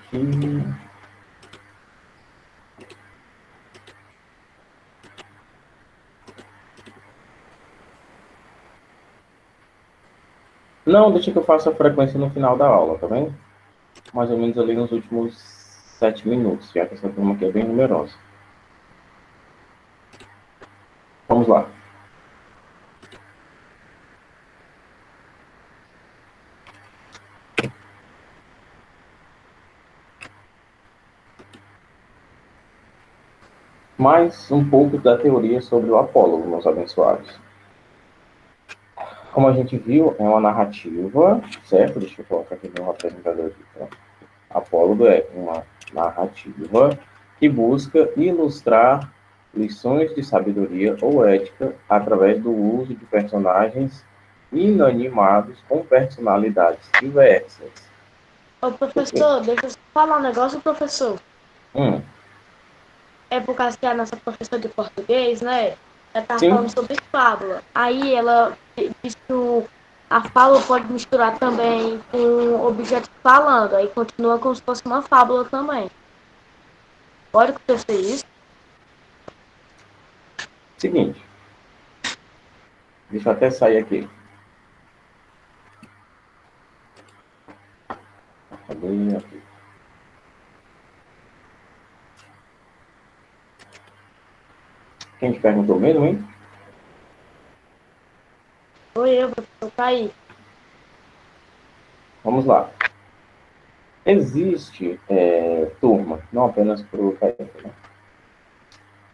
aqui. Não, deixa que eu faça a frequência no final da aula, tá bem? Mais ou menos ali nos últimos 7 minutos, já que essa turma aqui é bem numerosa. Vamos lá. Mais um pouco da teoria sobre o Apólogo, meus abençoados. Como a gente viu, é uma narrativa, certo? Deixa eu colocar aqui no apresentador aqui, tá? Apólogo é uma narrativa que busca ilustrar lições de sabedoria ou ética através do uso de personagens inanimados com personalidades diversas. Ô, professor, deixa eu só falar um negócio, professor. Hum, É por causa que a nossa professora de português, né? Ela tá falando sim, sobre fábula. Aí ela disse que a fábula pode misturar também com objetos falando. Aí continua como se fosse uma fábula também. Pode acontecer isso? seguinte, deixa eu até sair aqui. Cadê aqui? Quem te perguntou mesmo, hein? Oi, eu, professor, tá aí. Vamos lá. Existe, turma, não apenas para o Caetano,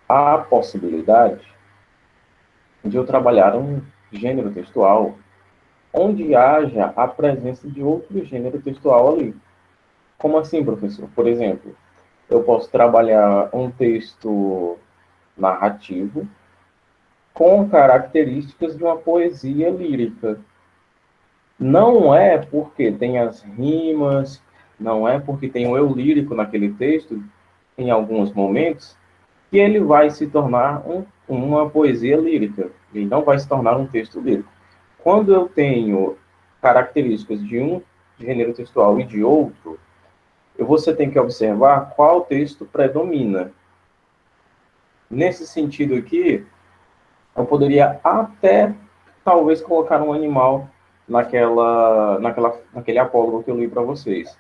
a possibilidade de eu trabalhar um gênero textual onde haja a presença de outro gênero textual ali. Como assim, professor? Por exemplo, eu posso trabalhar um texto narrativo com características de uma poesia lírica. Não é porque tem as rimas, não é porque tem o eu lírico naquele texto, em alguns momentos, que ele vai se tornar uma poesia lírica. Ele não vai se tornar um texto lírico. Quando eu tenho características de um gênero textual e de outro, você tem que observar qual texto predomina. Nesse sentido aqui, eu poderia até, talvez, colocar um animal naquele apólogo que eu li para vocês.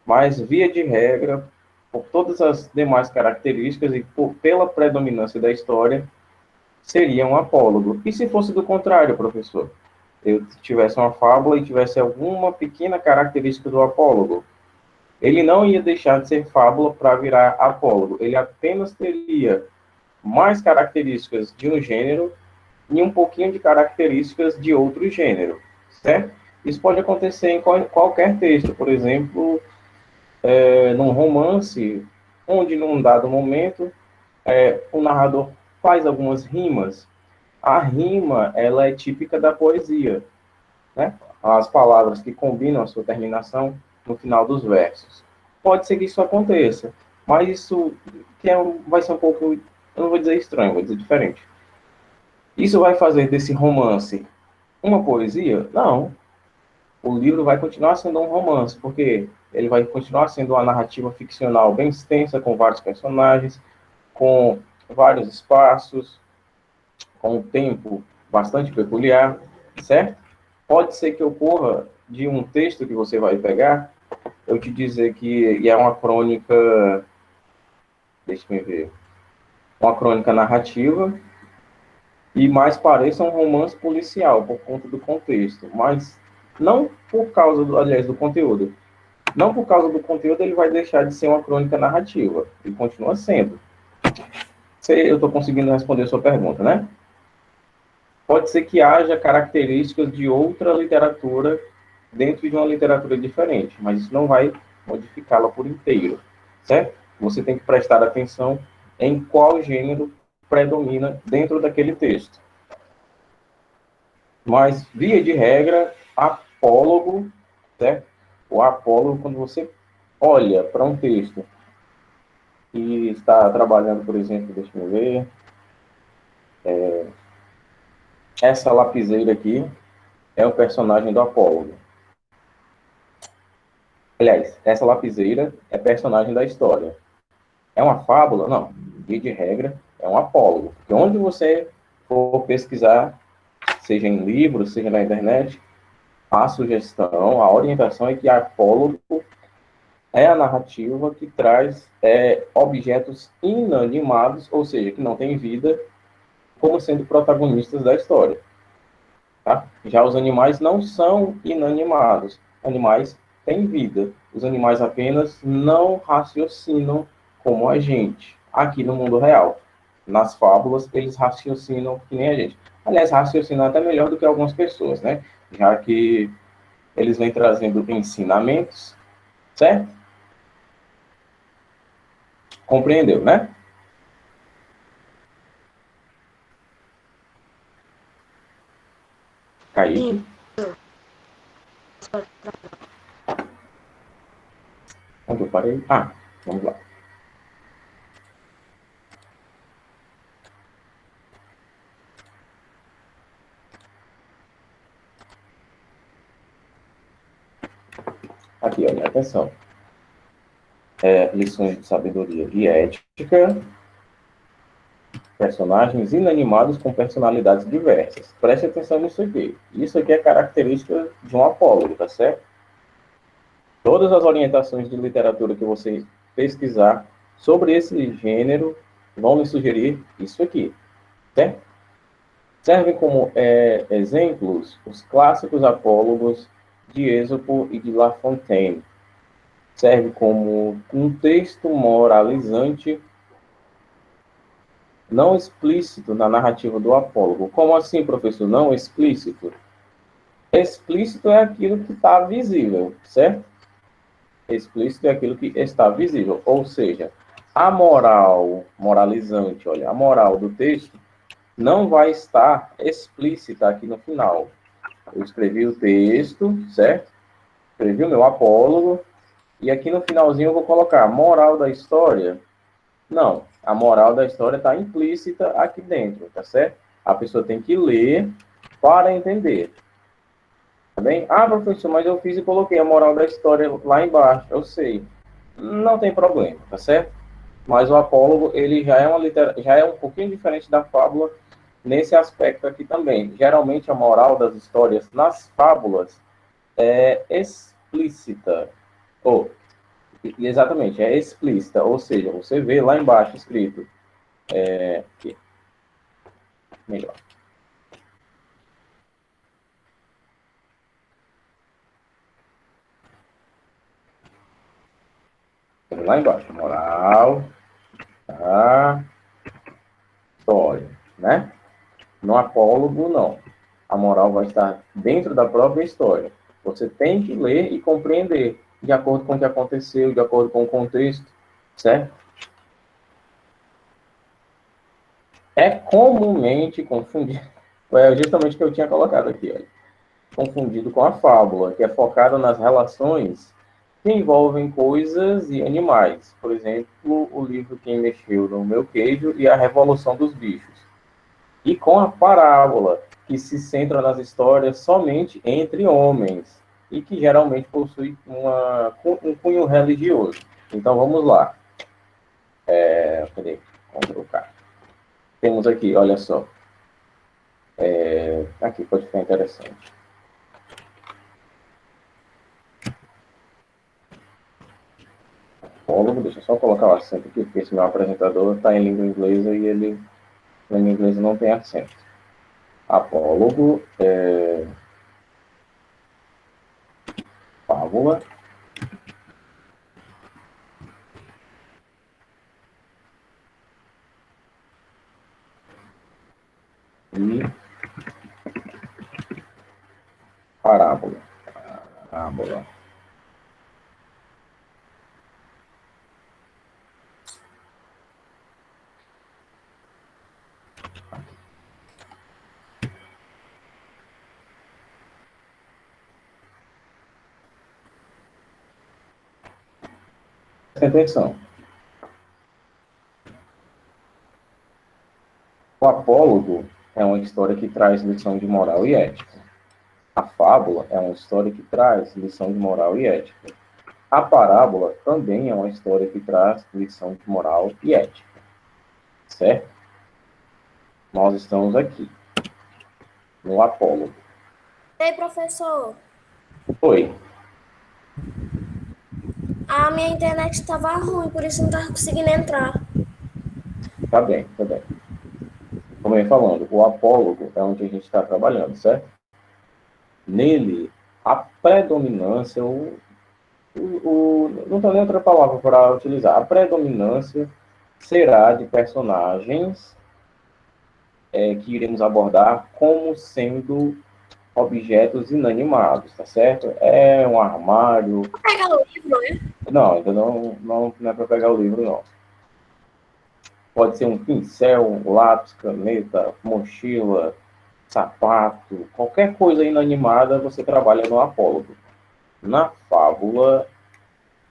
Mas, via de regra, por todas as demais características e pela predominância da história, seria um apólogo. E se fosse do contrário, professor? Eu tivesse uma fábula e tivesse alguma pequena característica do apólogo, ele não ia deixar de ser fábula para virar apólogo. Ele apenas teria mais características de um gênero e um pouquinho de características de outro gênero, certo? Isso pode acontecer em qualquer texto, por exemplo, num romance, onde num dado momento o narrador faz algumas rimas. A rima, ela é típica da poesia, né? As palavras que combinam a sua terminação no final dos versos. Pode ser que isso aconteça, mas isso vai ser um pouco, eu não vou dizer estranho, vou dizer diferente. Isso vai fazer desse romance uma poesia? Não. O livro vai continuar sendo um romance, porque ele vai continuar sendo uma narrativa ficcional bem extensa, com vários personagens, com vários espaços, com um tempo bastante peculiar, certo? Pode ser que ocorra de um texto que você vai pegar, eu te dizer que é uma crônica, deixa eu ver, uma crônica narrativa, e mais pareça um romance policial, por conta do contexto, mas não por causa, aliás, do conteúdo. Não por causa do conteúdo ele vai deixar de ser uma crônica narrativa, ele continua sendo. Eu estou conseguindo responder a sua pergunta, né? Pode ser que haja características de outra literatura dentro de uma literatura diferente, mas isso não vai modificá-la por inteiro, certo? Você tem que prestar atenção em qual gênero predomina dentro daquele texto. Mas, via de regra, apólogo, certo? O apólogo, quando você olha para um texto e está trabalhando, por exemplo, deixa eu ver, essa lapiseira aqui é o personagem do apólogo. Aliás, essa lapiseira é personagem da história. É uma fábula? Não. Via de regra, é um apólogo. Porque onde você for pesquisar, seja em livros, seja na internet, a sugestão, a orientação é que apólogo é a narrativa que traz objetos inanimados, ou seja, que não têm vida, como sendo protagonistas da história. Tá? Já os animais não são inanimados. Animais têm vida. Os animais apenas não raciocinam como a gente, aqui no mundo real. Nas fábulas, eles raciocinam que nem a gente. Aliás, raciocinam até melhor do que algumas pessoas, né? Já que eles vêm trazendo ensinamentos, certo? Compreendeu, né? Kaique? Onde eu parei? Ah, vamos lá. Aqui, olha, atenção. Lições de sabedoria e ética. Personagens inanimados com personalidades diversas. Preste atenção nisso aqui. Isso aqui é característica de um apólogo, tá certo? Todas as orientações de literatura que você pesquisar sobre esse gênero vão lhe sugerir isso aqui, certo? Servem como exemplos os clássicos apólogos de Êxopo e de La Fontaine. Serve como um texto moralizante não explícito na narrativa do apólogo. Como assim, professor? Não explícito? Explícito é aquilo que está visível, certo? Explícito é aquilo que está visível. Ou seja, a moral moralizante, olha, a moral do texto não vai estar explícita aqui no final. Eu escrevi o texto, certo? Escrevi o meu apólogo, e aqui no finalzinho eu vou colocar moral da história. Não, a moral da história está implícita aqui dentro, tá certo? A pessoa tem que ler para entender. Tá bem? Ah, professor, mas eu fiz e coloquei a moral da história lá embaixo. Eu sei. Não tem problema, tá certo? Mas o apólogo, ele já é um pouquinho diferente da fábula nesse aspecto aqui também. Geralmente a moral das histórias nas fábulas é explícita. Ou, exatamente, é explícita. Ou seja, você vê lá embaixo escrito. Aqui, melhor. Lá embaixo, moral da história, né? No apólogo, não. A moral vai estar dentro da própria história. Você tem que ler e compreender, de acordo com o que aconteceu, de acordo com o contexto, certo? É comumente confundido, é justamente o que eu tinha colocado aqui, olha, confundido com a fábula, que é focada nas relações que envolvem coisas e animais. Por exemplo, o livro Quem Mexeu no Meu Queijo e a Revolução dos Bichos. E com a parábola, que se centra nas histórias somente entre homens e que geralmente possui um cunho religioso. Então, vamos lá. Cadê? Vamos colocar. Temos aqui, olha só. Aqui pode ficar interessante. Deixa eu só colocar o acento aqui, porque esse meu apresentador está em língua inglesa e ele, na língua inglesa, não tem acento. Apólogo, fábula, e parábola. Parábola. Presta atenção. O apólogo é uma história que traz lição de moral e ética. A fábula é uma história que traz lição de moral e ética. A parábola também é uma história que traz lição de moral e ética, certo? Nós estamos aqui, no apólogo. Ei, professor, Oi, a minha internet estava ruim, por isso não estava conseguindo entrar. tá bem, tá bem. Como eu ia falando, o apólogo é onde a gente está trabalhando, certo? Nele, a predominância, não tem nem outra palavra para utilizar, a predominância será de personagens que iremos abordar como sendo objetos inanimados, tá certo? É um armário. Vou pegar o livro, né? Não, ainda não é para pegar o livro, não. Pode ser um pincel, um lápis, caneta, mochila, sapato, qualquer coisa inanimada você trabalha no apólogo. Na fábula,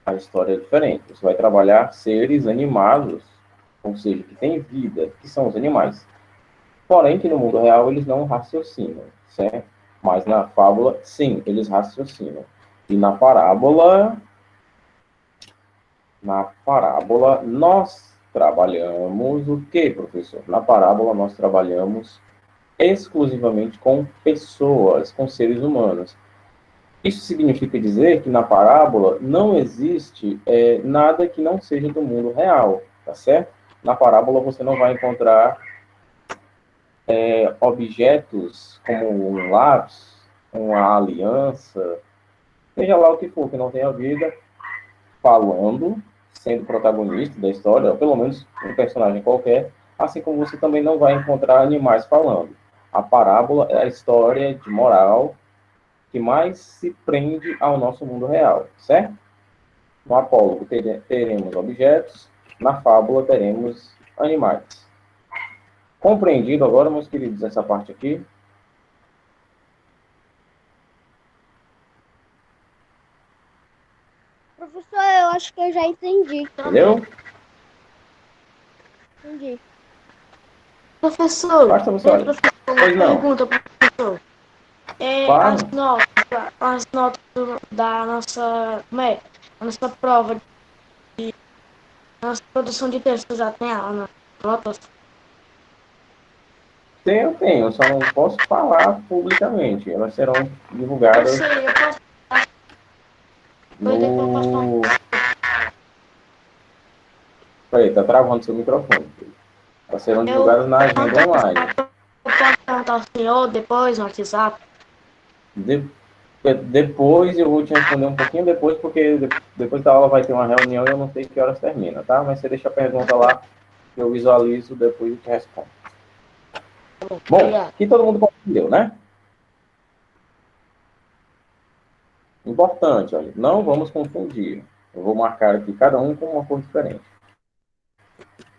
a história é diferente. Você vai trabalhar seres animados, ou seja, que têm vida, que são os animais. Porém, que no mundo real eles não raciocinam, certo? Mas na fábula, sim, eles raciocinam. E na parábola, nós trabalhamos o quê, professor? Na parábola, nós trabalhamos exclusivamente com pessoas, com seres humanos. Isso significa dizer que na parábola não existe nada que não seja do mundo real, tá certo? Na parábola você não vai encontrar objetos como um lápis, uma aliança, seja lá o que for que não tenha vida, falando, sendo protagonista da história, ou pelo menos um personagem qualquer, assim como você também não vai encontrar animais falando. A parábola é a história de moral que mais se prende ao nosso mundo real, certo? No apólogo teremos objetos, na fábula teremos animais. Compreendido agora, meus queridos, essa parte aqui? Professor, eu acho que eu já entendi. Entendeu? Entendi. Professor, Basta você olhar. Pois não. pergunta, professor. Claro. As notas da nossa, a nossa prova de nossa produção de texto já tem as notas. Tenho, só não posso falar publicamente. Elas serão Eu divulgadas sei, eu posso. Depois eu posso falar. no... Peraí, tá travando seu microfone. Elas serão divulgadas na agenda online. Eu posso perguntar ao senhor depois no WhatsApp. Depois eu vou te responder um pouquinho depois, porque depois da aula vai ter uma reunião e eu não sei que horas termina, tá? Mas você deixa a pergunta lá, que eu visualizo, depois eu te respondo. Bom, aqui todo mundo compreendeu, né? Importante, olha, não vamos confundir. Eu vou marcar aqui cada um com uma cor diferente.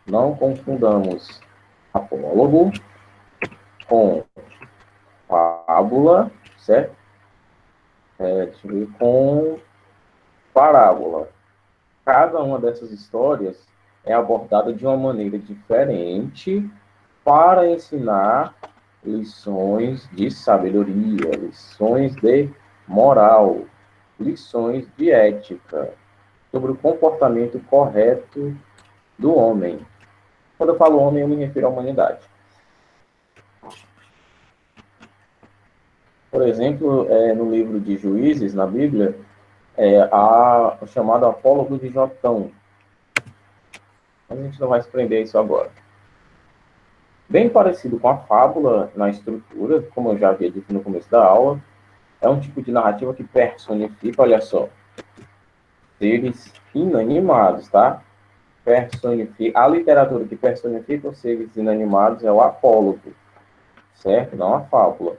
Não confundamos apólogo com fábula, certo? Deixa eu ver, com parábola. Cada uma dessas histórias é abordada de uma maneira diferente para ensinar lições de sabedoria, lições de moral, lições de ética, sobre o comportamento correto do homem. Quando eu falo homem, eu me refiro à humanidade. Por exemplo, no livro de Juízes, na Bíblia, há o chamado apólogo de Jotão. Mas a gente não vai se prender a isso agora. Bem parecido com a fábula na estrutura, como eu já havia dito no começo da aula, é um tipo de narrativa que personifica, olha só, seres inanimados, tá? A literatura que personifica os seres inanimados é o apólogo, certo? Não a fábula.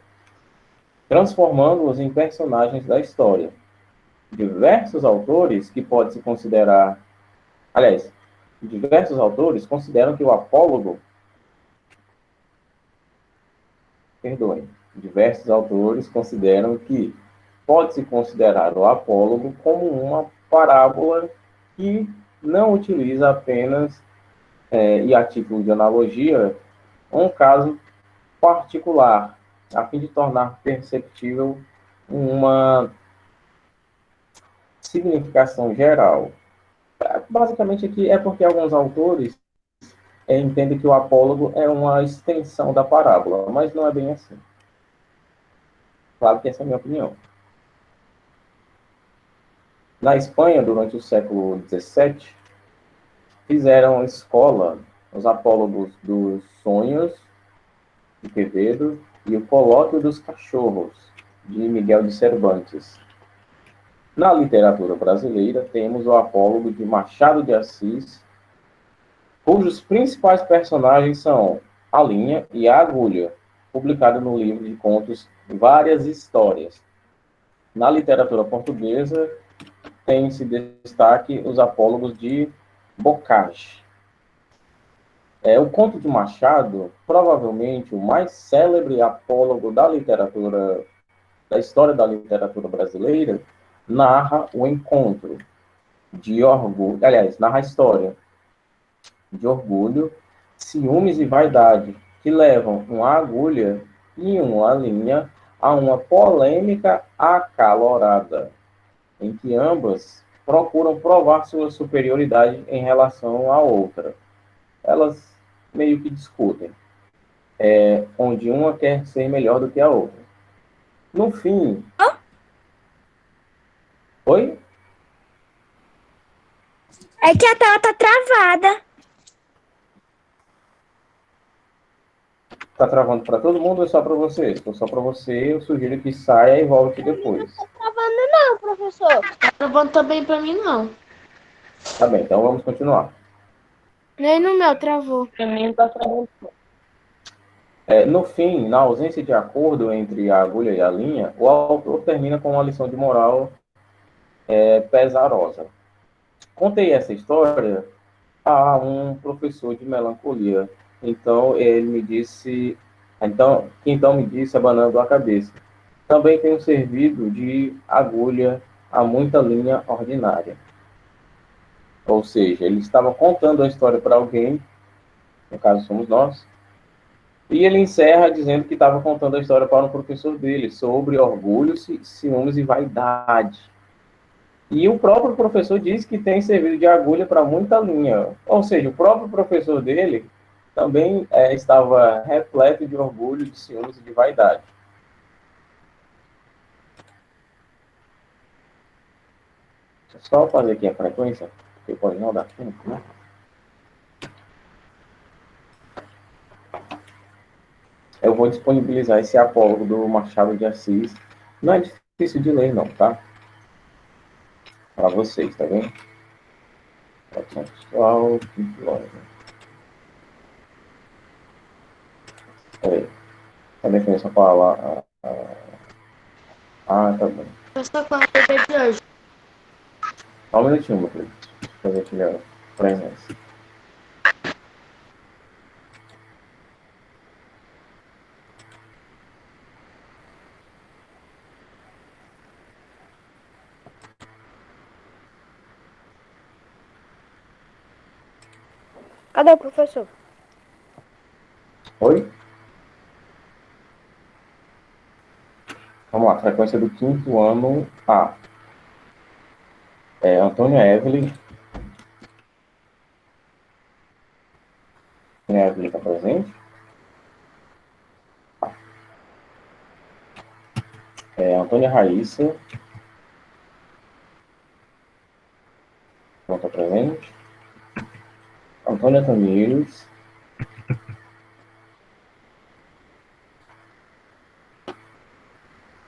Transformando-os em personagens da história. Diversos autores que pode se considerar... Aliás, diversos autores consideram que o apólogo... Perdoem. Diversos autores consideram que pode-se considerar o apólogo como uma parábola que não utiliza apenas, e a título de analogia, um caso particular, a fim de tornar perceptível uma significação geral. Basicamente aqui é porque alguns autores entendem que o apólogo é uma extensão da parábola, mas não é bem assim. Claro que essa é a minha opinião. Na Espanha, durante o século XVII, fizeram escola os apólogos dos sonhos, de Quevedo, e o colóquio dos cachorros, de Miguel de Cervantes. Na literatura brasileira, temos o apólogo de Machado de Assis, cujos principais personagens são a linha e a agulha, publicado no livro de contos Várias Histórias. Na literatura portuguesa, tem-se destaque os apólogos de Bocage. O conto de Machado, provavelmente o mais célebre apólogo da literatura, da história da literatura brasileira, narra o encontro de orgulho, aliás, narra a história de orgulho, ciúmes e vaidade, que levam uma agulha e uma linha a uma polêmica acalorada, em que ambas procuram provar sua superioridade em relação à outra. Elas meio que discutem, onde uma quer ser melhor do que a outra. No fim... Oi? É que a tela tá travada. Tá travando para todo mundo ou é só para você? Se for só para você, eu sugiro que saia e volte depois. Não tá travando não, professor. Tá gravando também pra mim, não. Tá bem, então vamos continuar. Nem no meu travou. Pra mim não tá travando. No fim, na ausência de acordo entre a agulha e a linha, o autor termina com uma lição de moral pesarosa. Contei essa história a um professor de melancolia. Então, ele me disse... Então me disse, abanando a cabeça: também tenho servido de agulha a muita linha ordinária. Ou seja, ele estava contando a história para alguém, no caso somos nós, e ele encerra dizendo que estava contando a história para um professor dele, sobre orgulho, ciúmes e vaidade. E o próprio professor disse que tem servido de agulha para muita linha. Ou seja, o próprio professor dele também estava repleto de orgulho, de ciúmes e de vaidade. Deixa eu só fazer aqui a frequência, porque pode não dar tempo, né? Eu vou disponibilizar esse apólogo do Machado de Assis. Não é difícil de ler, não, tá? Para vocês, tá vendo? Pessoal, peraí. Cadê que essa palavra? Tá bom. Essa qual é a ideia de hoje? Só um minutinho, meu filho. Deixa eu fazer aqui a presença. Cadê o professor? Oi? Vamos lá, frequência do quinto ano A. Antônia Evelyn. Antônia Evelyn está presente? Antônia Raíssa. Não está presente. Antônia Tamires.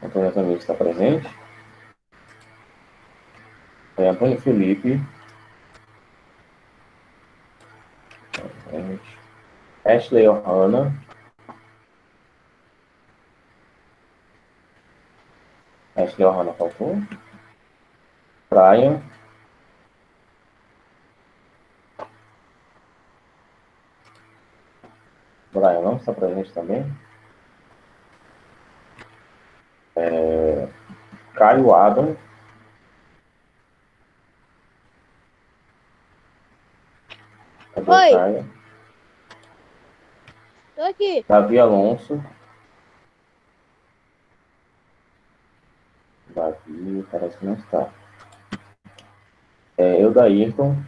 Antônia Tamires está presente. Antônio Felipe. Presente. Ashley Ohana. Ashley Ohana faltou. Brian. Brian não está presente também. Caio Adam. Cadê Oi. o Caio? Tô aqui. Davi Alonso. Davi, parece que não está. Eudairton,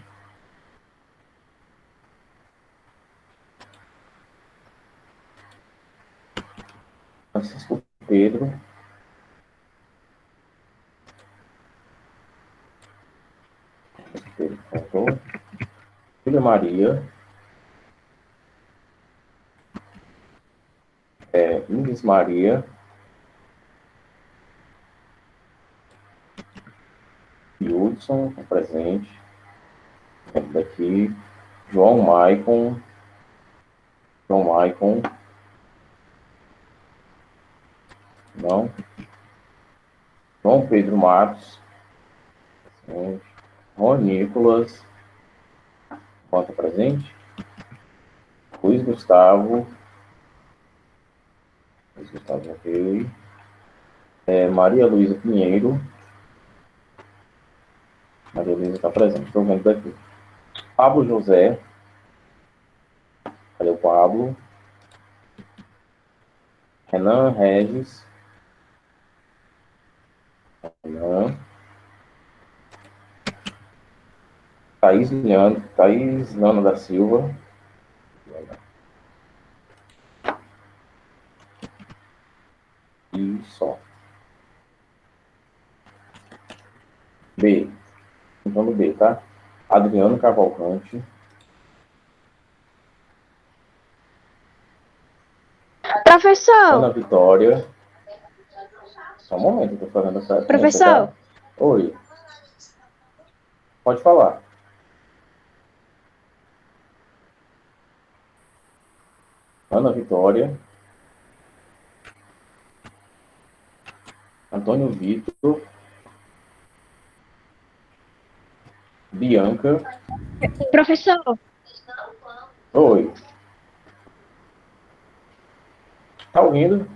Francisco Pedro, Filha Maria, Ingrid Maria, Hudson, presente, daqui, João Maicon, não, João Pedro Matos, presente, Juan Nicolas, conta presente, Luiz Gustavo, ok, Maria Luísa Pinheiro, Maria Luísa está presente, estou vendo daqui. Pablo José, cadê o Pablo? Renan Regis, Renan, Thaís Lana da Silva, e só. B, então no B, tá? Adriano Cavalcante, Professor, Ana Vitória, só um momento, eu tô falando essa professor, tá? Oi, pode falar. Ana Vitória, Antônio Vitor, Bianca, professor, oi, tá ouvindo?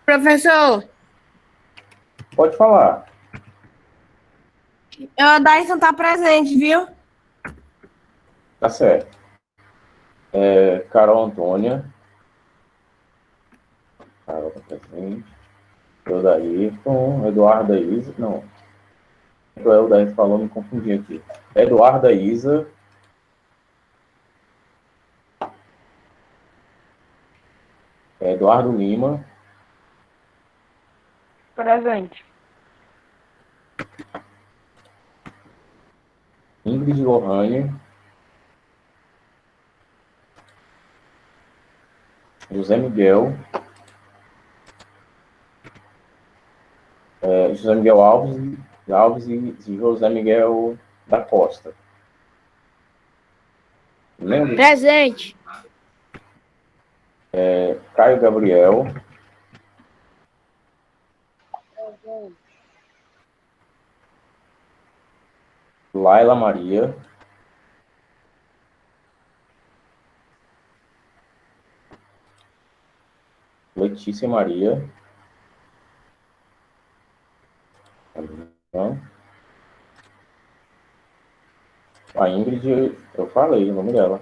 Professor, Pode falar. o Dyson tá presente, viu? Tá certo. Carol Antônia, Carol tá presente. Eudairton, Eduarda Isa, não. O Eudairton falou, me confundi aqui. Eduarda Isa, Eduardo Lima, presente. Ingrid Lohane, José Miguel, José Miguel Alves e José Miguel da Costa. Lembra? Presente. Caio Gabriel, Laila Maria, Letícia Maria, a Ingrid, eu falei o nome dela.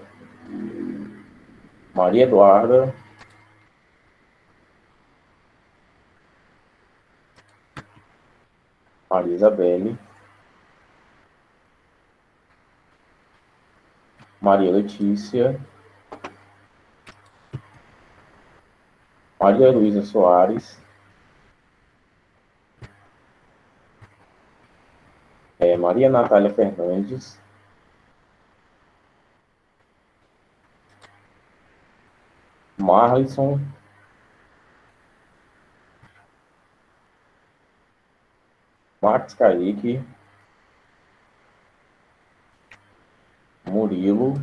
Maria Eduarda, Maria Isabelle, Maria Letícia, Maria Luísa Soares, Maria Natália Fernandes, Marlison, Max Kaique, Murilo,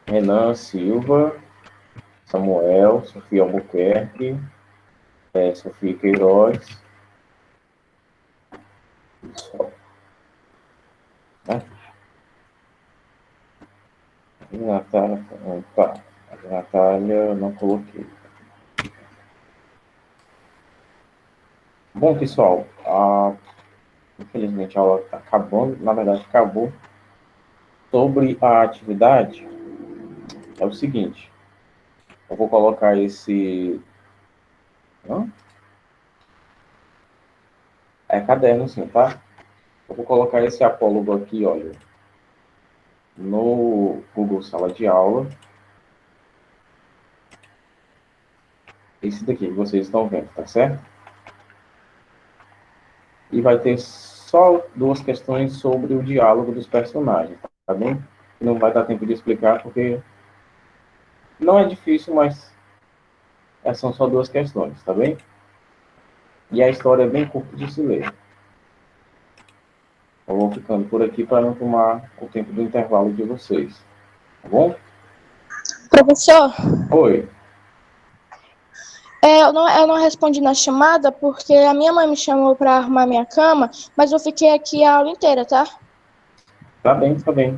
Renan Silva, Samuel, Sofia Albuquerque, Sofia Queiroz, Natália, tá. A Natália eu não coloquei. Bom, pessoal, infelizmente a aula está acabando, na verdade acabou. Sobre a atividade, é o seguinte. Eu vou colocar esse... É caderno sim, tá? Eu vou colocar esse apólogo aqui, olha, no Google Sala de Aula. Esse daqui que vocês estão vendo, tá certo? E vai ter só duas questões sobre o diálogo dos personagens, tá bem? Não vai dar tempo de explicar porque não é difícil, mas são só duas questões, tá bem? E a história é bem curta de se ler. Eu vou ficando por aqui para não tomar o tempo do intervalo de vocês, tá bom? Professor, Oi. eu não respondi na chamada porque a minha mãe me chamou para arrumar minha cama, mas eu fiquei aqui a aula inteira, tá? Tá bem, tá bem.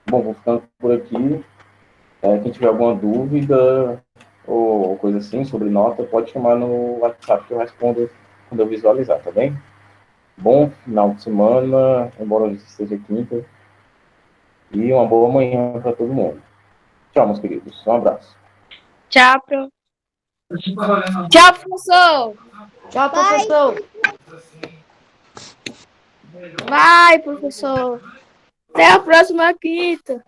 Bom, vou ficando por aqui. Quem tiver alguma dúvida ou coisa assim sobre nota, pode chamar no WhatsApp que eu respondo quando eu visualizar, tá bem? Bom final de semana, embora hoje seja quinta. E uma boa manhã para todo mundo. Tchau, meus queridos. Um abraço. Tchau, Tchau, professor. Tchau, professor. Vai, professor. Até a próxima quinta.